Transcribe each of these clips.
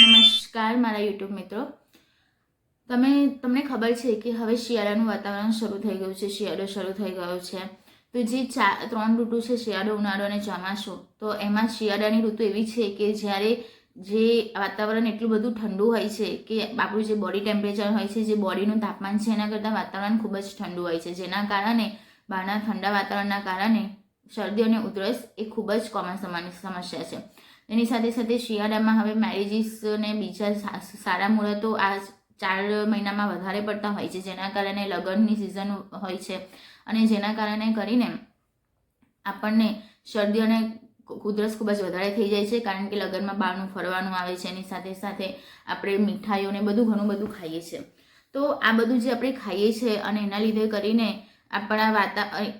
નમસ્કાર મારા યુટ્યુબ મિત્રો. તમને ખબર છે કે હવે શિયાળાનું વાતાવરણ શરૂ થઈ ગયું છે, શિયાળો શરૂ થઈ ગયો છે. તો જે 3 ઋતુ છે, શિયાળો, ઉનાળો અને ચોમાસું, તો એમાં શિયાળાની ઋતુ એવી છે કે જ્યારે જે વાતાવરણ એટલું બધું ઠંડુ હોય છે કે આપણું જે બોડી ટેમ્પરેચર હોય છે, જે બોડીનું તાપમાન છે, એના કરતાં વાતાવરણ ખૂબ જ ઠંડુ હોય છે, જેના કારણે બહારના ઠંડા વાતાવરણના કારણે શરદી અને ઉધરસ એ ખૂબ જ કોમન સમસ્યા છે. એની સાથે સાથે શિયાળામાં હવે મેરેજીસ અને બીજા સારા મુહૂર્તો આ 4 મહિનામાં વધારે પડતા હોય છે, જેના કારણે લગ્નની સિઝન હોય છે અને જેના કારણે કરીને આપણને શરદી અને ઉધરસ ખૂબ જ વધારે થઈ જાય છે, કારણ કે લગ્નમાં બહારનું ફરવાનું આવે છે. એની સાથે સાથે આપણે મીઠાઈઓને બધું ઘણું બધું ખાઈએ છીએ. તો આ બધું જે આપણે ખાઈએ છીએ અને એના લીધે કરીને આપણા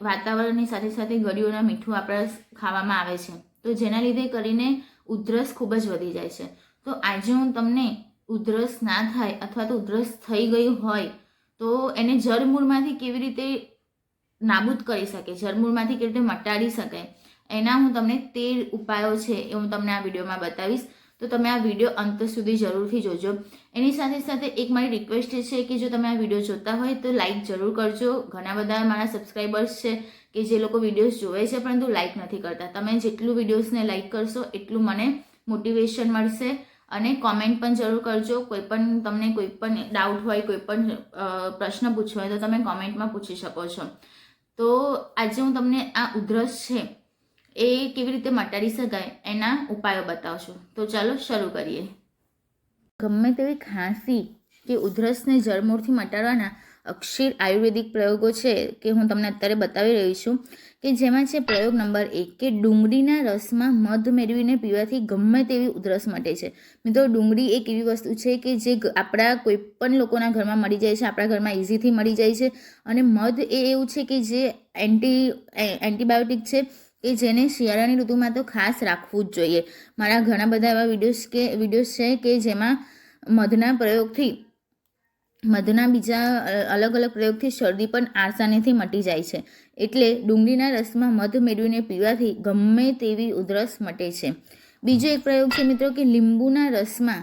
વાતાવરણની સાથે સાથે ગળ્યું મીઠું આપણા ખાવામાં આવે છે, તો જેના લીધે કરીને ઉધરસ ખૂબ જ વધી જાય છે. તો આજે હું તમને ઉધરસ ના થાય અથવા તો ઉધરસ થઈ ગયું હોય તો એને જડમૂળમાંથી કેવી રીતે નાબૂદ કરી શકે, જડમૂળમાંથી કેવી રીતે મટાડી શકાય, એના હું તમને 13 ઉપાયો છે એ હું તમને આ વિડીયોમાં બતાવીશ. તો તમે આ વિડીયો અંત સુધી જરૂરથી જોજો. એની સાથે સાથે એક મારી રિક્વેસ્ટ છે કે જો તમે આ વિડીયો જોતા હોય તો લાઈક જરૂર કરજો. ઘણા બધા મારા સબસ્ક્રાઈબર્સ છે કે જે લોકો વિડીયોઝ જોવે છે પરંતુ લાઈક નથી કરતા. તમે જેટલું વિડીયોઝને લાઈક કરશો એટલું મને મોટિવેશન મળશે. અને કોમેન્ટ પણ જરૂર કરજો. તમને કોઈ પણ ડાઉટ હોય, કોઈ પણ પ્રશ્ન પૂછવો હોય તો તમે કોમેન્ટમાં પૂછી શકો છો. તો આજે હું તમને આ ઉધરસ છે એ કેવી રીતે મટાડી શકાય એના ઉપાયો બતાવશું. તો ચાલો શરૂ કરીએ. ગમે તેવી ખાંસી કે ઉધરસને જડમૂળથી મટાડવાના અક્ષર આયુર્વેદિક પ્રયોગો છે કે હું તમને અત્યારે બતાવી રહી છું, કે જેમાં છે પ્રયોગ નંબર 1 કે ડુંગળીના રસમાં મધ મેળવીને પીવાથી ગમે તેવી ઉધરસ મટે છે. મિત્રો, ડુંગળી એક એવી વસ્તુ છે કે જે આપણા કોઈ પણ લોકોના ઘરમાં મળી જાય છે, આપણા ઘરમાં ઇઝીથી મળી જાય છે. અને મધ એ એવું છે કે જે એન્ટીબાયોટિક છે કે જેને શિયાળાની ઋતુમાં તો ખાસ રાખવું જ જોઈએ. મારા ઘણા બધા એવા વિડીયોઝ છે કે જેમાં મધના બીજા અલગ અલગ પ્રયોગથી શરદી પણ આસાનીથી મટી જાય છે. એટલે ડુંગળીના રસમાં મધ મેળવીને પીવાથી ગમે તેવી ઉધરસ મટે છે. બીજો એક પ્રયોગ છે મિત્રો કે લીંબુના રસમાં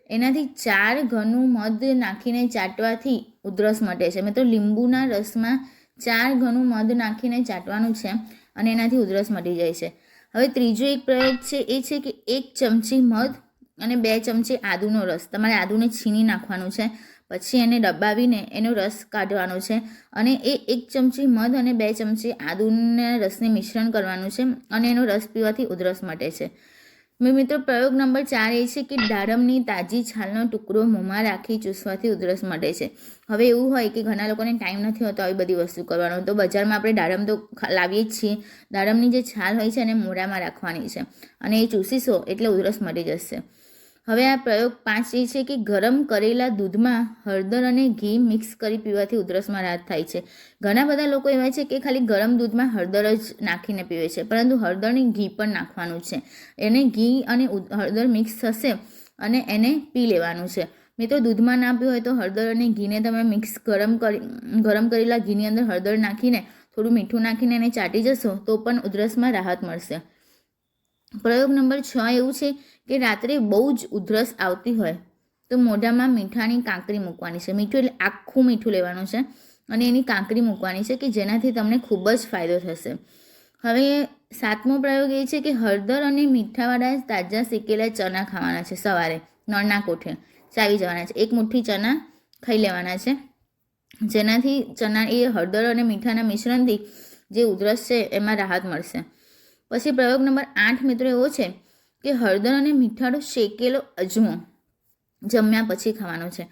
એનાથી 4 ગણું મધ નાખીને ચાટવાથી ઉધરસ મટે છે. મિત્રો, લીંબુના રસમાં 4 ગણું મધ નાખીને ચાટવાનું છે અને એનાથી ઉધરસ મટી જાય છે. હવે ત્રીજો એક પ્રયોગ છે એ છે કે 1 ચમચી મધ અને 2 ચમચી આદુનો રસ, તમારે આદુને છીણી નાખવાનું છે, પછી એને દબાવીને એનો રસ કાઢવાનો છે અને એ 1 ચમચી મધ અને 2 ચમચી આદુના રસને મિશ્રણ કરવાનું છે અને એનો રસ પીવાથી ઉધરસ મટે છે. મિત્રો, પ્રયોગ નંબર 4 એ છે કે દાડમની તાજી છાલનો ટુકડો મોંમાં રાખી ચૂસવાથી ઉધરસ મટે છે. હવે એવું હોય કે ઘણા લોકોને ટાઈમ નથી હોતો આવી બધી વસ્તુ કરવાનો, તો બજારમાં આપણે દાડમ તો લાવીએ જ છીએ. દાડમની જે છાલ હોય છે એને મોઢામાં રાખવાની છે અને એ ચૂસીશો એટલે ઉધરસ મટી જશે. હવે આ પ્રયોગ 5 એ છે કે ગરમ કરેલા દૂધમાં હળદર અને ઘી મિક્સ કરી પીવાથી ઉધરસમાં રાહત થાય છે. ઘણા બધા લોકો એવા છે કે ખાલી ગરમ દૂધમાં હળદર જ નાખીને પીવે છે, પરંતુ હળદરની ઘી પણ નાખવાનું છે. એને ઘી અને હળદર મિક્સ થશે અને એને પી લેવાનું છે. મિત્રો, દૂધમાં ના પીવું હોય તો હળદર અને ઘીને તમે મિક્સ ગરમ કરેલા ઘીની અંદર હળદર નાખીને થોડું મીઠું નાખીને એને ચાટી જશો તો પણ ઉધરસમાં રાહત મળશે. પ્રયોગ નંબર 6 એવું છે કે રાત્રે બહુ જ ઉધરસ આવતી હોય તો મોઢામાં મીઠાની કાંકરી મૂકવાની છે. મીઠું એટલે આખું મીઠું લેવાનું છે અને એની કાંકરી મૂકવાની છે કે જેનાથી તમને ખૂબ જ ફાયદો થશે. હવે 7મો પ્રયોગ એ છે કે હળદર અને મીઠાવાળા તાજા શેકેલા ચણા ખાવાના છે. સવારે નળના કોઠે ચાવી જવાના છે, 1 મુઠ્ઠી ચણા ખાઈ લેવાના છે, જેનાથી ચણા એ હળદર અને મીઠાના મિશ્રણથી જે ઉધરસ છે એમાં રાહત મળશે. પછી પ્રયોગ નંબર 8 મિત્રો એવો છે કે હળદર અને મીઠાનો શેકેલો અજમો જમ્યા પછી ખાવાનો છે.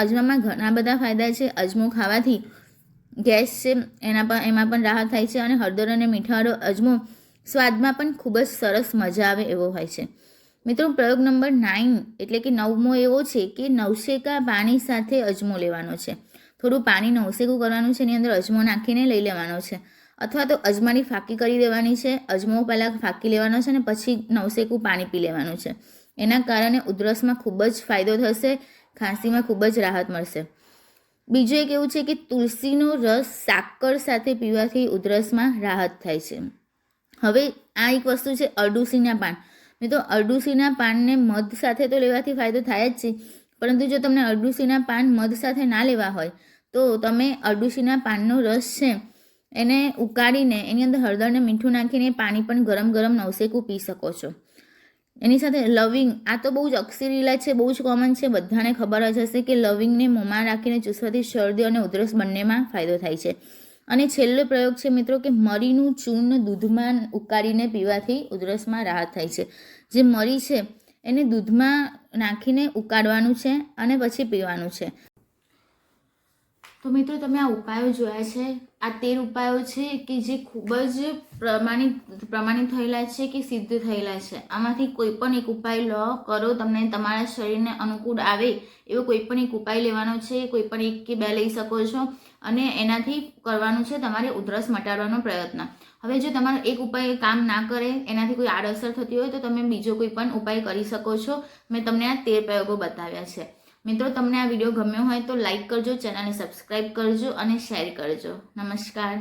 અજમામાં ઘણા બધા ફાયદા છે. અજમો ખાવાથી ગેસ છે એમાં પણ રાહત થાય છે અને હળદર અને મીઠાવાળો અજમો સ્વાદમાં પણ ખૂબ જ સરસ મજા આવે એવો હોય છે. મિત્રો, પ્રયોગ નંબર 9 એટલે કે 9મો એવો છે કે નવશેકા પાણી સાથે અજમો લેવાનો છે. થોડું પાણી નવશેકું કરવાનું છે, એની અંદર અજમો નાખીને લઈ લેવાનો છે, અથવા તો અજમાની ફાકી કરી દેવાની છે. અજમો પહેલાં ફાકી લેવાનો છે અને પછી નવશેકું પાણી પી લેવાનું છે. એના કારણે ઉધરસમાં ખૂબ જ ફાયદો થશે, ખાંસીમાં ખૂબ જ રાહત મળશે. બીજું એક એવું છે કે તુલસીનો રસ સાકર સાથે પીવાથી ઉધરસમાં રાહત થાય છે. હવે આ એક વસ્તુ છે અરડુસીના પાન. મિત્રો અરડુસીના પાનને મધ સાથે તો લેવાથી ફાયદો થાય જ છે, પરંતુ જો તમને અરડુસીના પાન મધ સાથે ના લેવા હોય તો તમે અરડુસીના પાનનો રસ છે એને ઉકાળીને એની અંદર હળદર અને મીઠું નાખીને પાણી પણ ગરમ ગરમ નવશેકું પી શકો છો. એની સાથે લવિંગ, આ તો બહુ જ અક્સરી ઇલાજ છે, બહુ જ કોમન છે, બધાને ખબર જ હશે કે લવિંગને મોંમાં રાખીને ચૂસવાથી શરદી અને ઉધરસ બંનેમાં ફાયદો થાય છે. અને છેલ્લો પ્રયોગ છે મિત્રો કે મરીનું ચૂર્ણ દૂધમાં ઉકાળીને પીવાથી ઉધરસમાં રાહત થાય છે. જે મરી છે એને દૂધમાં નાખીને ઉકાળવાનું છે અને પછી પીવાનું છે. તો મિત્રો તમે આ ઉપાયો જોયા છે. આ 13 ઉપાયો છે કે જે ખૂબ જ પ્રમાણિત થયેલા છે કે સિદ્ધ થયેલા છે. આમાંથી કોઈ પણ એક ઉપાય લો, કરો, તમને તમારા શરીરને અનુકૂળ આવે એવો કોઈ પણ એક ઉપાય લેવાનો છે. કોઈ પણ 1 કે 2 લઈ શકો છો અને એનાથી કરવાનું છે તમારે ઉધરસ મટાડવાનો પ્રયત્ન. હવે જો તમારો એક ઉપાય કામ ના કરે, એનાથી કોઈ આડઅસર થતી હોય તો તમે બીજો કોઈ પણ ઉપાય કરી શકો છો. મેં તમને આ 13 પ્રયોગો બતાવ્યા છે. મિત્રો તમને આ વિડીયો ગમ્યો હોય તો લાઈક કરજો, ચેનલને સબસ્ક્રાઈબ કરજો અને શેર કરજો. નમસ્કાર.